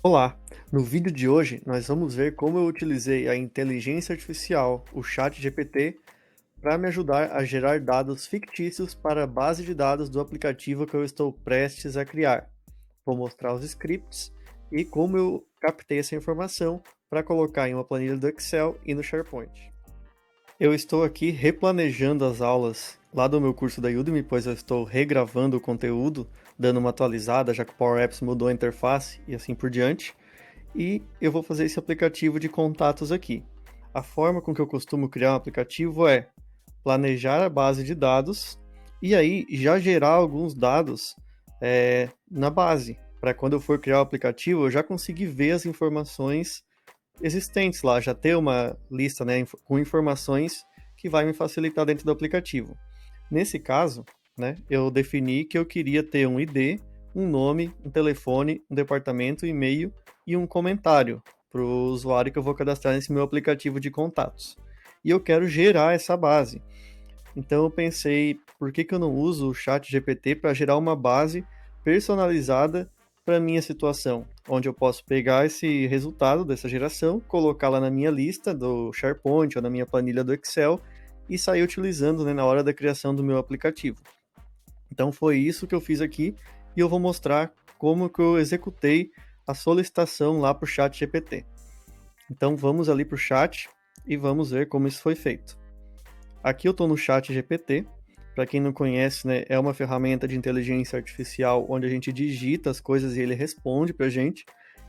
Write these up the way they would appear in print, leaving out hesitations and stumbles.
Olá! No vídeo de hoje, nós vamos ver como eu utilizei a inteligência artificial, o ChatGPT, para me ajudar a gerar dados fictícios para a base de dados do aplicativo que eu estou prestes a criar. Vou mostrar os scripts e como eu captei essa informação para colocar em uma planilha do Excel e no SharePoint. Eu estou aqui replanejando as aulas lá do meu curso da Udemy, pois eu estou regravando o conteúdo, dando uma atualizada, já que o Power Apps mudou a interface e assim por diante. E eu vou fazer esse aplicativo de contatos aqui. A forma com que eu costumo criar um aplicativo é planejar a base de dados e aí já gerar alguns dados na base, para quando eu for criar o aplicativo eu já conseguir ver as informações existentes lá, já ter uma lista, né, com informações que vai me facilitar dentro do aplicativo. Nesse caso, né, eu defini que eu queria ter um ID, um nome, um telefone, um departamento, um e-mail e um comentário para o usuário que eu vou cadastrar nesse meu aplicativo de contatos. E eu quero gerar essa base. Então eu pensei, por que eu não uso o chat GPT para gerar uma base personalizada para minha situação, onde eu posso pegar esse resultado dessa geração, colocá-la na minha lista do SharePoint ou na minha planilha do Excel e sair utilizando, né, na hora da criação do meu aplicativo. Então foi isso que eu fiz aqui e eu vou mostrar como que eu executei a solicitação lá para o chat GPT. Então vamos ali para o chat e vamos ver como isso foi feito. Aqui eu estou no chat GPT. Para quem não conhece, né, é uma ferramenta de inteligência artificial onde a gente digita as coisas e ele responde para a gente.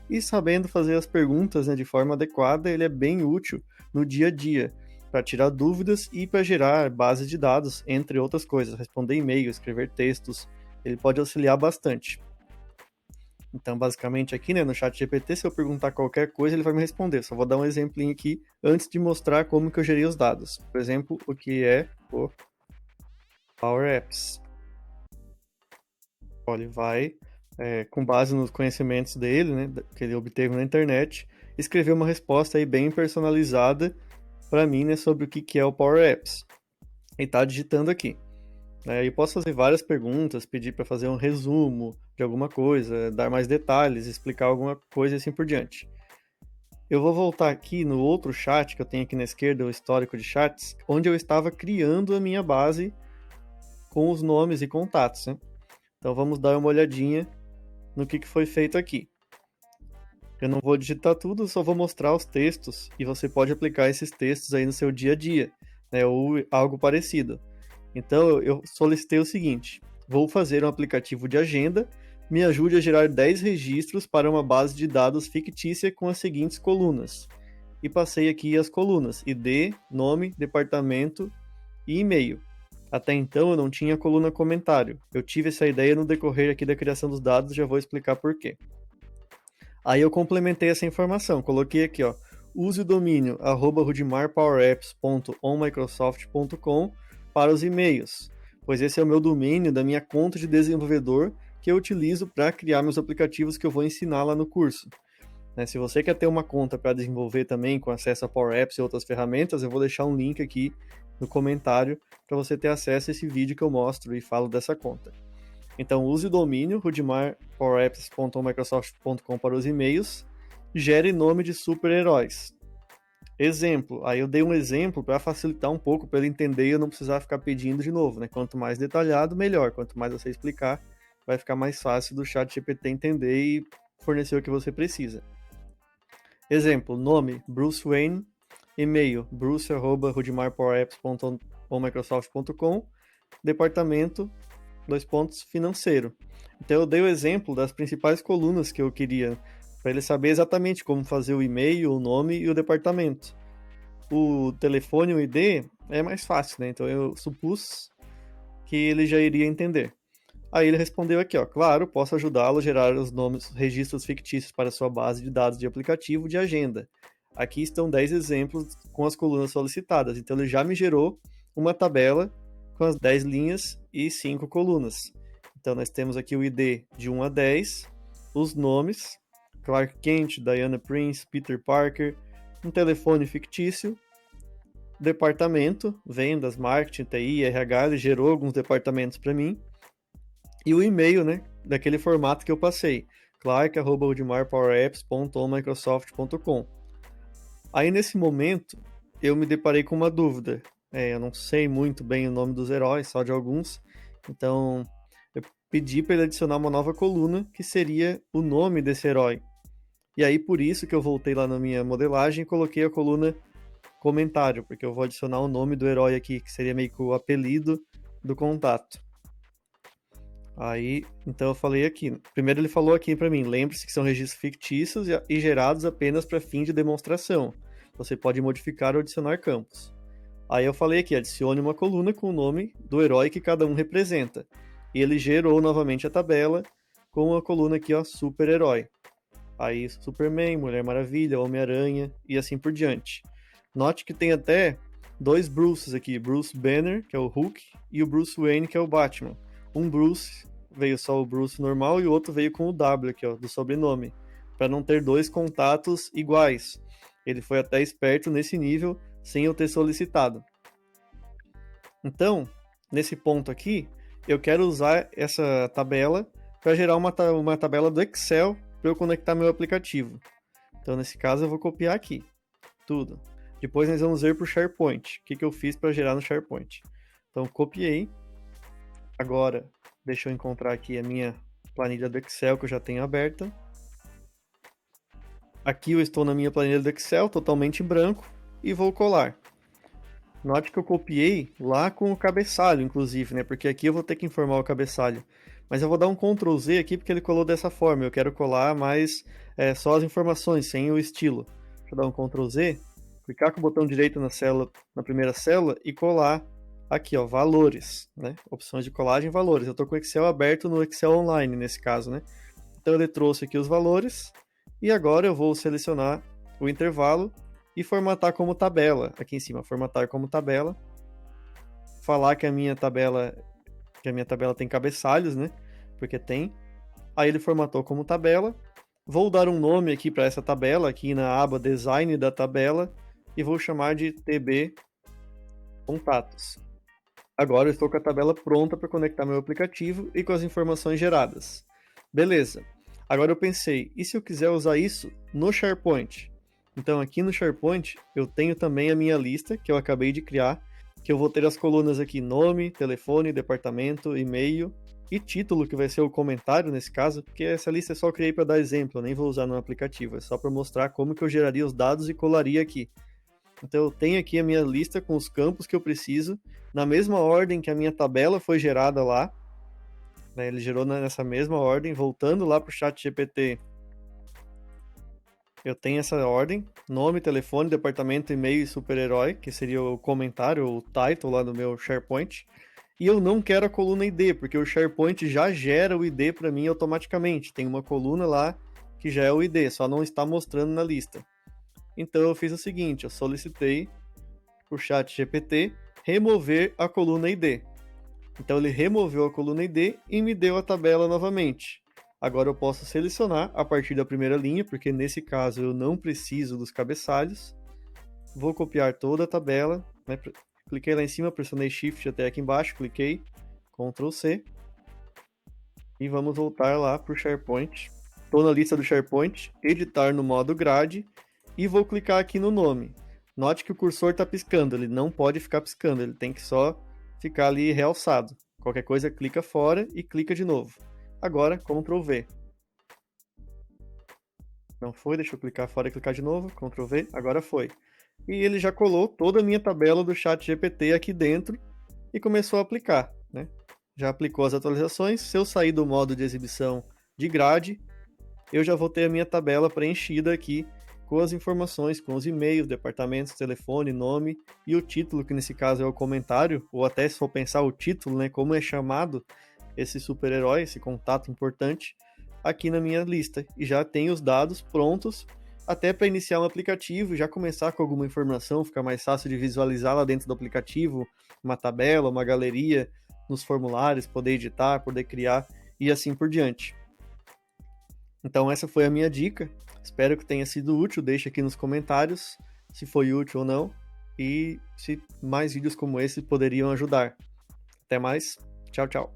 E sabendo fazer as perguntas, né, de forma adequada, ele é bem útil no dia a dia para tirar dúvidas e para gerar bases de dados, entre outras coisas, responder e-mail, escrever textos. Ele pode auxiliar bastante. Então, basicamente aqui, né, no chat GPT, se eu perguntar qualquer coisa, ele vai me responder. Só vou dar um exemplinho aqui antes de mostrar como que eu gerei os dados. Por exemplo, o que é o Power Apps. Ele vai, com base nos conhecimentos dele, né, que ele obteve na internet, escrever uma resposta aí bem personalizada para mim, né, sobre o que é o Power Apps. E está digitando aqui. Eu posso fazer várias perguntas, pedir para fazer um resumo de alguma coisa, dar mais detalhes, explicar alguma coisa e assim por diante. Eu vou voltar aqui no outro chat que eu tenho aqui na esquerda, o histórico de chats, onde eu estava criando a minha base com os nomes e contatos, né? Então vamos dar uma olhadinha no que foi feito aqui. Eu não vou digitar tudo, só vou mostrar os textos e você pode aplicar esses textos aí no seu dia a dia, né, ou algo parecido. Então eu solicitei o seguinte: vou fazer um aplicativo de agenda, me ajude a gerar 10 registros para uma base de dados fictícia com as seguintes colunas. E passei aqui as colunas: ID, nome, departamento e e-mail. Até então eu não tinha coluna comentário. Eu tive essa ideia no decorrer aqui da criação dos dados, já vou explicar por quê. Aí eu complementei essa informação, coloquei aqui, ó, use o domínio @rudimarpowerapps.onmicrosoft.com para os e-mails, pois esse é o meu domínio da minha conta de desenvolvedor que eu utilizo para criar meus aplicativos que eu vou ensinar lá no curso. Se você quer ter uma conta para desenvolver também com acesso a Power Apps e outras ferramentas, eu vou deixar um link aqui no comentário para você ter acesso a esse vídeo que eu mostro e falo dessa conta. Então use o domínio rudimarpowerapps.microsoft.com para os e-mails, gere nome de super-heróis. Exemplo, aí eu dei um exemplo para facilitar um pouco para ele entender e eu não precisar ficar pedindo de novo, né? Quanto mais detalhado, melhor. Quanto mais você explicar, vai ficar mais fácil do chat GPT entender e fornecer o que você precisa. Exemplo, nome, Bruce Wayne, e-mail, bruce@rudimarpowerapps.microsoft.com, departamento, financeiro. Então eu dei o exemplo das principais colunas que eu queria, para ele saber exatamente como fazer o e-mail, o nome e o departamento. O telefone e o ID é mais fácil, né? Então eu supus que ele já iria entender. Aí ele respondeu aqui, ó, claro, posso ajudá-lo a gerar os nomes, registros fictícios para sua base de dados de aplicativo de agenda. Aqui estão 10 exemplos com as colunas solicitadas. Então ele já me gerou uma tabela com as 10 linhas e 5 colunas. Então nós temos aqui o ID de 1 a 10, os nomes, Clark Kent, Diana Prince, Peter Parker, um telefone fictício, departamento, vendas, marketing, TI, RH, ele gerou alguns departamentos para mim, e o e-mail, né, daquele formato que eu passei. clark@udmarpowerapps.microsoft.com. Aí nesse momento eu me deparei com uma dúvida. Eu não sei muito bem o nome dos heróis, só de alguns. Então eu pedi para ele adicionar uma nova coluna que seria o nome desse herói. E aí por isso que eu voltei lá na minha modelagem e coloquei a coluna comentário, porque eu vou adicionar o nome do herói aqui, que seria meio que o apelido do contato. Aí, então eu falei aqui. Primeiro ele falou aqui para mim, lembre-se que são registros fictícios e gerados apenas para fim de demonstração. Você pode modificar ou adicionar campos. Aí eu falei aqui, adicione uma coluna com o nome do herói que cada um representa. E ele gerou novamente a tabela com a coluna aqui, ó, super-herói. Aí Superman, Mulher Maravilha, Homem-Aranha e assim por diante. Note que tem até dois Bruces aqui, Bruce Banner, que é o Hulk, e o Bruce Wayne, que é o Batman. Um Bruce veio só o Bruce normal e o outro veio com o W aqui, ó, do sobrenome, para não ter dois contatos iguais. Ele foi até esperto nesse nível, sem eu ter solicitado. Então, nesse ponto aqui, eu quero usar essa tabela para gerar uma tabela do Excel para eu conectar meu aplicativo. Então, nesse caso, eu vou copiar aqui tudo. Depois nós vamos ver para o SharePoint. O que eu fiz para gerar no SharePoint. Então, copiei. Agora, deixa eu encontrar aqui a minha planilha do Excel que eu já tenho aberta. Aqui eu estou na minha planilha do Excel, totalmente em branco, e vou colar. Note que eu copiei lá com o cabeçalho, inclusive, né? Porque aqui eu vou ter que informar o cabeçalho. Mas eu vou dar um Ctrl Z aqui porque ele colou dessa forma. Eu quero colar mais só as informações, sem o estilo. Deixa eu dar um Ctrl Z, clicar com o botão direito na primeira célula e colar aqui, ó, valores, né? Opções de colagem, valores. Eu estou com o Excel aberto no Excel Online, nesse caso, né? Então ele trouxe aqui os valores e agora eu vou selecionar o intervalo e formatar como tabela. Aqui em cima, formatar como tabela. Falar que a minha tabela tem cabeçalhos, né? Porque tem. Aí ele formatou como tabela. Vou dar um nome aqui para essa tabela, aqui na aba Design da tabela, e vou chamar de TB Contatos. Agora eu estou com a tabela pronta para conectar meu aplicativo e com as informações geradas. Beleza. Agora eu pensei, e se eu quiser usar isso no SharePoint? Então aqui no SharePoint eu tenho também a minha lista que eu acabei de criar, que eu vou ter as colunas aqui nome, telefone, departamento, e-mail e título, que vai ser o comentário nesse caso, porque essa lista só eu criei para dar exemplo, eu nem vou usar no aplicativo, é só para mostrar como que eu geraria os dados e colaria aqui. Então eu tenho aqui a minha lista com os campos que eu preciso, na mesma ordem que a minha tabela foi gerada lá, né, ele gerou nessa mesma ordem, voltando lá para o ChatGPT. Eu tenho essa ordem, nome, telefone, departamento, e-mail e super-herói, que seria o comentário, o title lá do meu SharePoint. E eu não quero a coluna ID, porque o SharePoint já gera o ID para mim automaticamente. Tem uma coluna lá que já é o ID, só não está mostrando na lista. Então eu fiz o seguinte, eu solicitei para o ChatGPT remover a coluna ID. Então ele removeu a coluna ID e me deu a tabela novamente. Agora eu posso selecionar a partir da primeira linha, porque nesse caso eu não preciso dos cabeçalhos. Vou copiar toda a tabela, né? Cliquei lá em cima, pressionei Shift até aqui embaixo, cliquei, Ctrl C. E vamos voltar lá para o SharePoint. Estou na lista do SharePoint, editar no modo grade, e vou clicar aqui no nome. Note que o cursor está piscando, ele não pode ficar piscando, ele tem que só ficar ali realçado. Qualquer coisa, clica fora e clica de novo. Agora, Ctrl V. Não foi, deixa eu clicar fora e clicar de novo. Ctrl V, agora foi. E ele já colou toda a minha tabela do ChatGPT aqui dentro e começou a aplicar, né? Já aplicou as atualizações. Se eu sair do modo de exibição de grade, eu já vou ter a minha tabela preenchida aqui com as informações, com os e-mails, departamentos, telefone, nome e o título, que nesse caso é o comentário, ou até se for pensar o título, né, como é chamado esse super-herói, esse contato importante, aqui na minha lista. E já tem os dados prontos até para iniciar um aplicativo, já começar com alguma informação, ficar mais fácil de visualizar lá dentro do aplicativo, uma tabela, uma galeria, nos formulários, poder editar, poder criar e assim por diante. Então essa foi a minha dica, espero que tenha sido útil, deixe aqui nos comentários se foi útil ou não e se mais vídeos como esse poderiam ajudar. Até mais, tchau, tchau.